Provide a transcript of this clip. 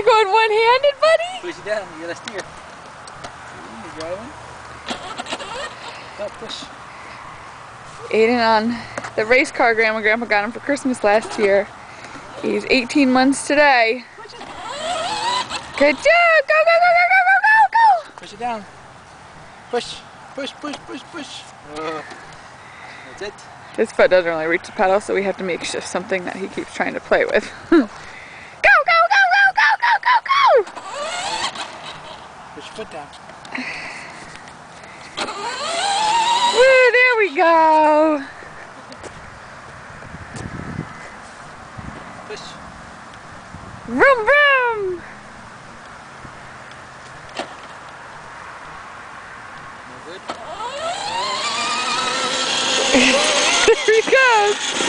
going one-handed, buddy? Push it down, you gotta steer. You're driving. Go, push. Aiden on the race car Grandma and Grandpa got him for Christmas last year. He's 18 months today. Good job! Go, go, go, go, go, go, go, go! Push it down. Push, push, push, push, push. That's it. His foot doesn't really reach the pedal, so we have to make shift something that he keeps trying to play with. Go, go, go, go, go, go, go, go! Push your foot down. Woo, there we go! Push. Vroom, vroom! No good? There he goes!